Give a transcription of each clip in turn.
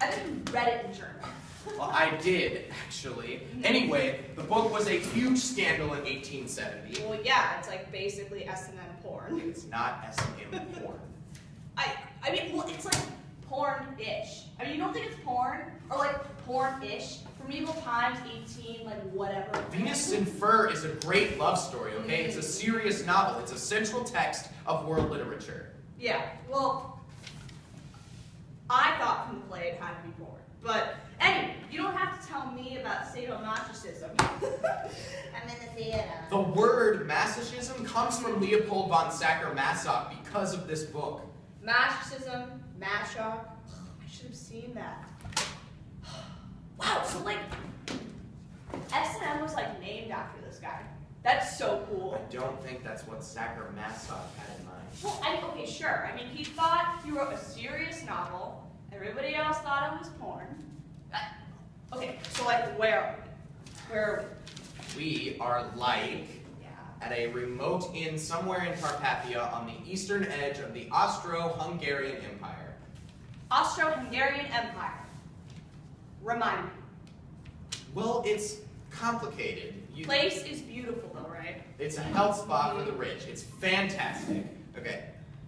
I bet you read it in German. Well, I did, actually. Anyway, the book was a huge scandal in 1870. Well, yeah, it's like basically S&M porn. It's not S&M porn. I mean, well, it's like porn-ish. I mean, you don't think it's porn? Or like porn-ish? From medieval times, 18, like whatever. Venus in Fur is a great love story, okay? It's a serious novel. It's a central text of world literature. Yeah, well, I thought from the play it had to be porn. But anyway, you don't have to tell me about sadomasochism. I'm in the theater. The word masochism comes from Leopold von Sacher-Masoch because of this book. Masochism, Masoch. I should have seen that. Wow, so like, S&M was like named after this guy. That's so cool. I don't think that's what Sacher-Masoch had in mind. Well, okay, sure. I mean, he thought he wrote a serious novel. Everybody else thought it was porn. Okay, so like, where are we? Where are we? We are like at a remote inn somewhere in Carpathia on the eastern edge of the Austro-Hungarian Empire. Austro-Hungarian Empire. Remind me. Well, it's complicated. Place is beautiful though, right? It's a health spa for the rich. It's fantastic. Okay.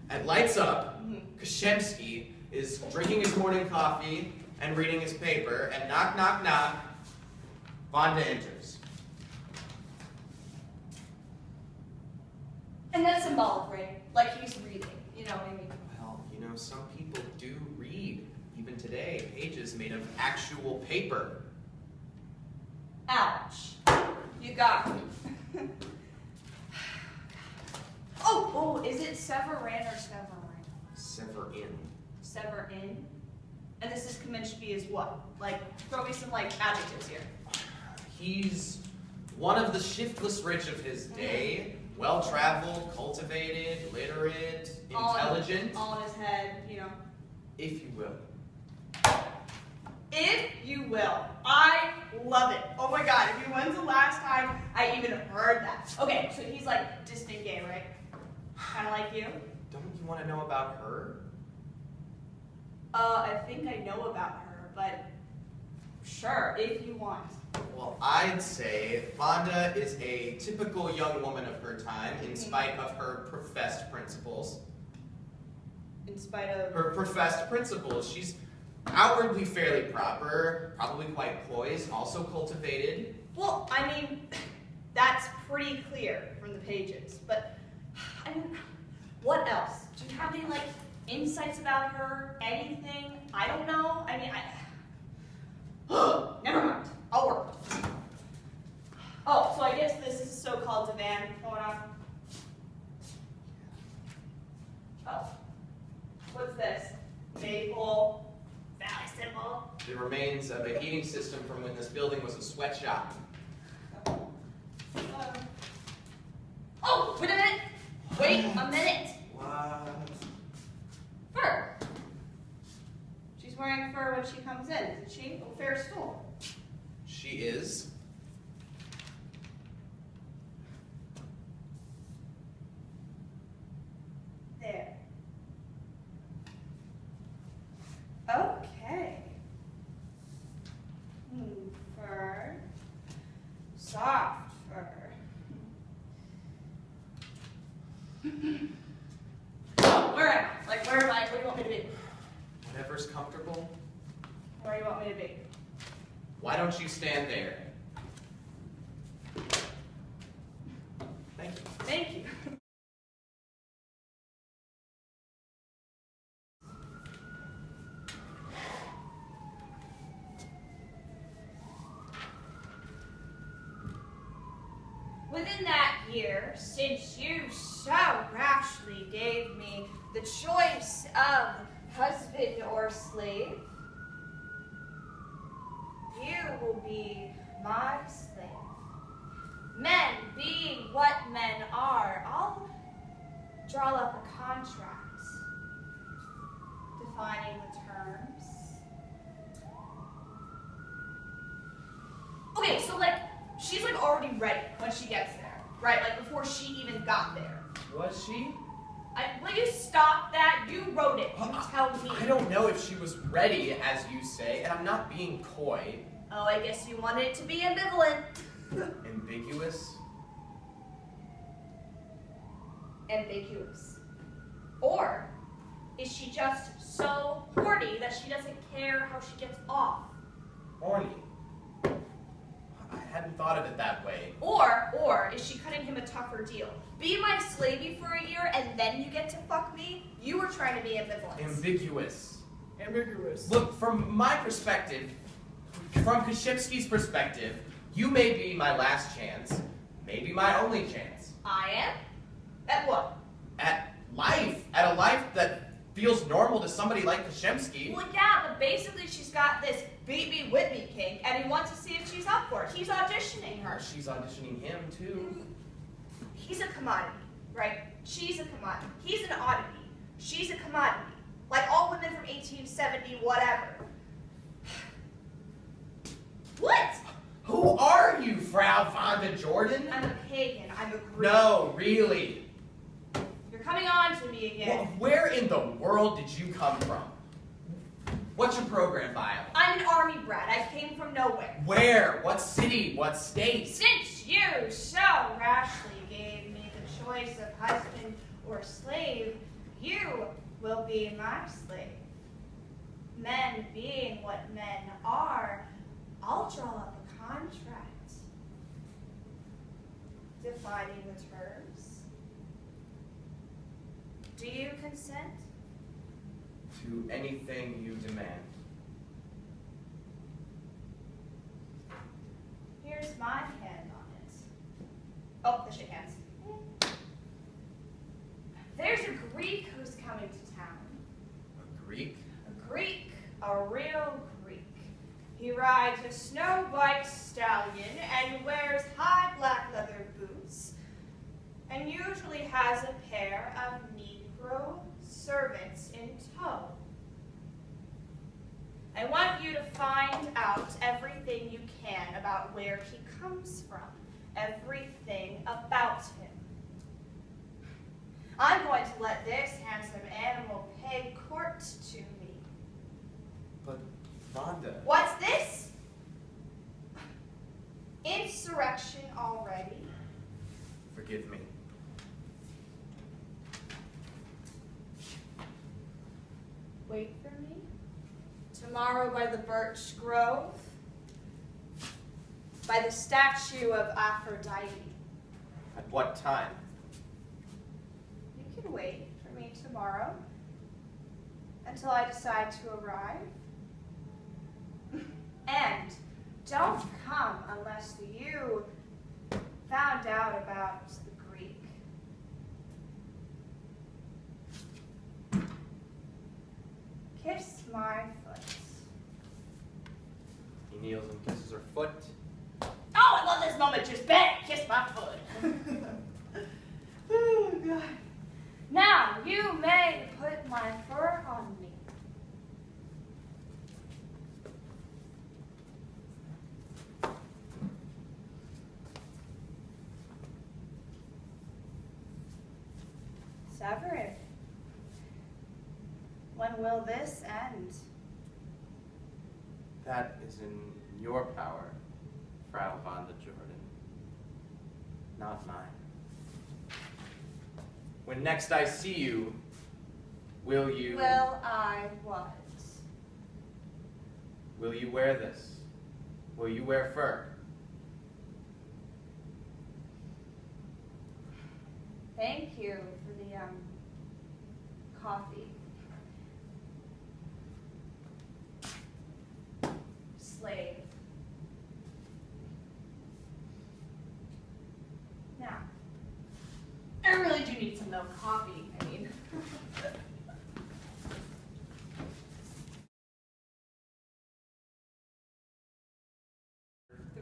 At Lights Up, Kashemsky is drinking his morning coffee and reading his paper, and knock, knock, knock, Vonda enters. And that's symbolic, right? Like he's reading, you know what I mean? Well, you know, some people do read, even today, pages made of actual paper. Ouch. You got me. Oh, is it Severin or Severin? Severin. Severin? And this is Kaminsky as what? Like, throw me some, like, adjectives here. He's one of the shiftless rich of his day. Well-traveled, cultivated, literate, intelligent. All in his head, you know. If you will. If you will. I love it. Oh my god, when's the last time I even heard that? Okay, so he's like distant gay, right? Kind of like you? Don't you want to know about her? I think I know about her, but sure, if you want. Well, I'd say Vonda is a typical young woman of her time, in spite of her professed principles. In spite of? Her professed principles. She's outwardly fairly proper, probably quite poised, also cultivated. Well, I mean, that's pretty clear from the pages, but, I mean, what else? Do you have any, like, insights about her? Anything? I don't know. I mean, never mind. I'll work. Oh, so I guess this is a so-called divan going on. Oh. What's this? Maple. Valley symbol. The remains of a heating system from when this building was a sweatshop. Oh, wait a minute. Wait a minute. What? Fur. She's wearing fur when she comes in, isn't she? Oh, fair school. She is. There. Okay. Fur. Soft fur. Where am I? Like, where am I? Where do you want me to be? Whatever's comfortable. Where do you want me to be? Why don't you stand there? Thank you. Thank you. Within that year, since you so rashly gave me the choice of husband or slave, you will be my slave. Men being what men are, I'll draw up a contract defining the terms. Okay, so like, she's like already ready when she gets there, right? Like before she even got there. Was she? Will you stop that? You wrote it. You tell me. I don't know if she was ready, as you say, and I'm not being coy. Oh, I guess you wanted it to be ambivalent. Ambiguous? Ambiguous. Or is she just so horny that she doesn't care how she gets off? Horny? I hadn't thought of it that way. Or is she cutting him a tougher deal? Be my slavey for a year and then you get to fuck me? You were trying to be ambivalent. Ambiguous. Ambiguous. Look, from my perspective, from Kashipsky's perspective, you may be my last chance, maybe my only chance. I am? At what? At life. At a life that feels normal to somebody like Kashimsky. Well, yeah, but basically she's got this beat me whip me kink and he wants to see if she's up for it. He's auditioning her. She's auditioning him, too. He's a commodity, right? She's a commodity. He's an oddity. She's a commodity. Like all women from 1870, whatever. What? Who are you, Frau Vonda Jordan? I'm a pagan. I'm a Greek. No, really. You're coming on to me again. Where in the world did you come from? What's your program bio? I'm an army brat. I came from nowhere. Where? What city? What state? Since you so rashly gave me the choice of husband or slave, you will be my slave. Men being what men are, I'll draw up a contract defining the terms. Do you consent? To anything you demand. Here's my hand on it. Oh, the shake hands. There's a Greek who's coming to town. A Greek? A Greek, a real Greek. He rides a snow-white stallion and wears high black leather boots and usually has a pair of Negro servants in tow. I want you to find out everything you can about where he comes from, everything about him. I'm going to let this handsome animal pay court to me. But, Vonda. What's this? Insurrection already? Forgive me. Wait for me. Tomorrow by the birch grove. By the statue of Aphrodite. At what time? You can wait for me tomorrow until I decide to arrive. And don't come unless you found out about the Greek. Kiss my foot. He kneels and kisses her foot. Oh, I love this moment. Just bang, kiss my foot. Oh, God. Now, you may put my fur on me. Severin, when will this end? That is in your power, Frau Vonda Jordan, not mine. When next I see you, will you... Will I what? Will you wear this? Will you wear fur? Thank you for the, coffee. Slave. Now, I really do need some milk coffee, I mean.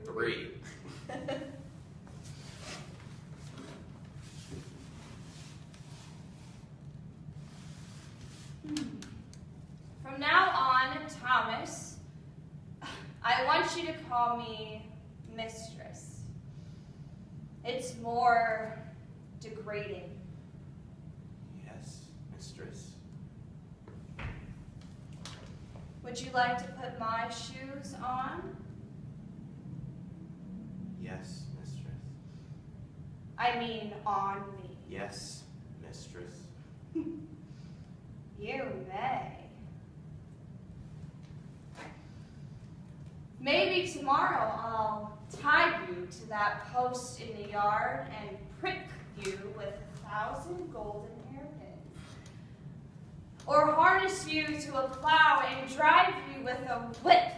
3. From now on, Thomas, I want you to call me mistress. It's more degrading. Yes. mistress. Would you like to put my shoes on? Yes, mistress. I mean, on me. Yes, mistress. You may. Maybe tomorrow I'll tie you to that post in the yard and prick you with 1,000 golden hairpins. Or harness you to a plow and drive you with a whip.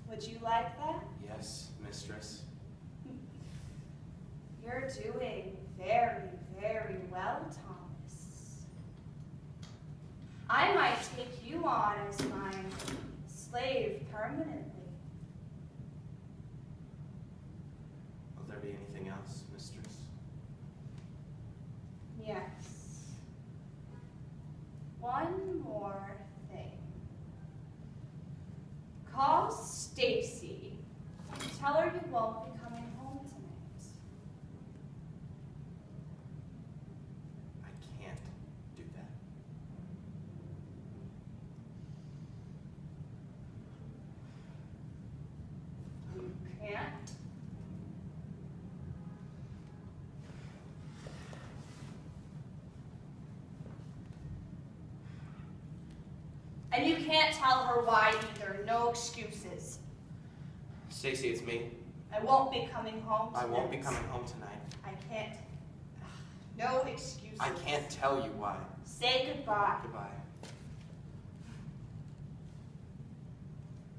Would you like that? Yes, mistress. You're doing very, very well, Thomas. I might take you on as my slave permanently. Will there be anything else, mistress? Yes. One more thing. Call Stacy. Tell her you won't be coming home tonight. I can't do that. You can't? And you can't tell her why either. No excuses. Stacy, it's me. I won't be coming home tonight. I won't be coming home tonight. I can't. No excuses. I can't tell you why. Say goodbye. Goodbye.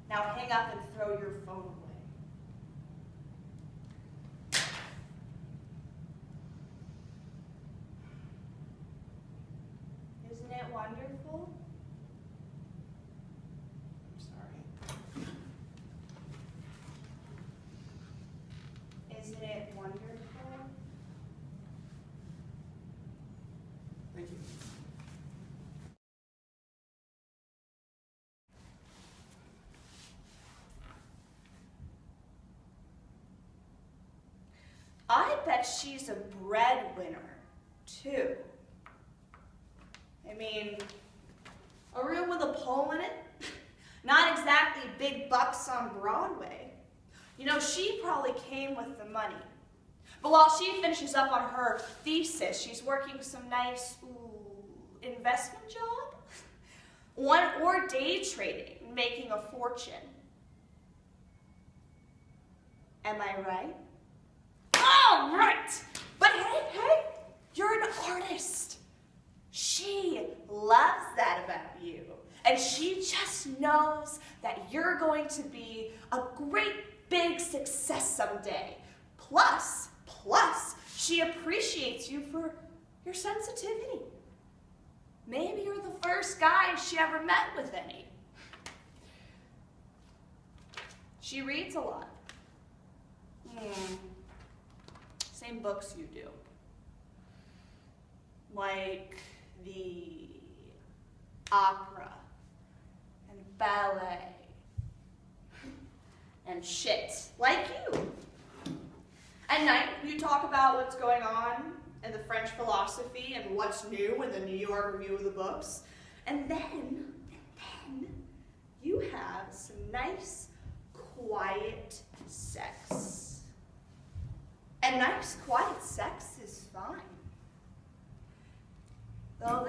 Now hang up and throw your phone away. Isn't it wonderful? I'm sorry. Isn't it wonderful? Thank you. I bet she's a breadwinner, too. I mean, a room with a pole in it? Not exactly big bucks on Broadway. You know, she probably came with the money. But while she finishes up on her thesis, she's working some nice investment job? Or day trading, making a fortune. Am I right? Oh, right! But hey, you're an artist. She loves that about you. And she just knows that you're going to be a great big success someday. Plus, she appreciates you for your sensitivity. Maybe you're the first guy she ever met with any. She reads a lot. Same books you do. Like the opera and ballet and shit, like you. At night, you talk about what's going on in the French philosophy and what's new in the New York Review of the Books. And then you have some nice, quiet sex. And nice, quiet sex is fine. Though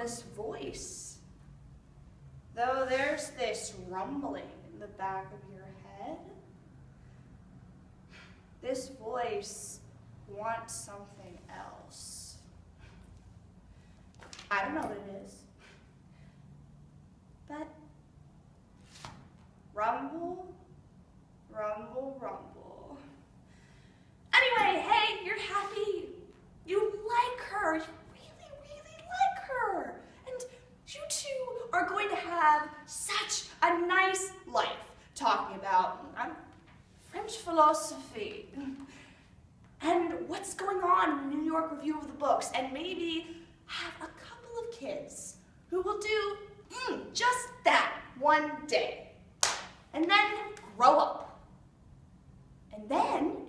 there's this rumbling in the back of your head, this voice wants something else. I don't know what it is, but rumble, rumble, rumble. Anyway, hey, you're happy. You like her. You really, really like her. And you two are going to have such a nice life talking about French philosophy and what's going on in the New York Review of the Books, and maybe have a couple of kids who will do just that one day, and then grow up. And then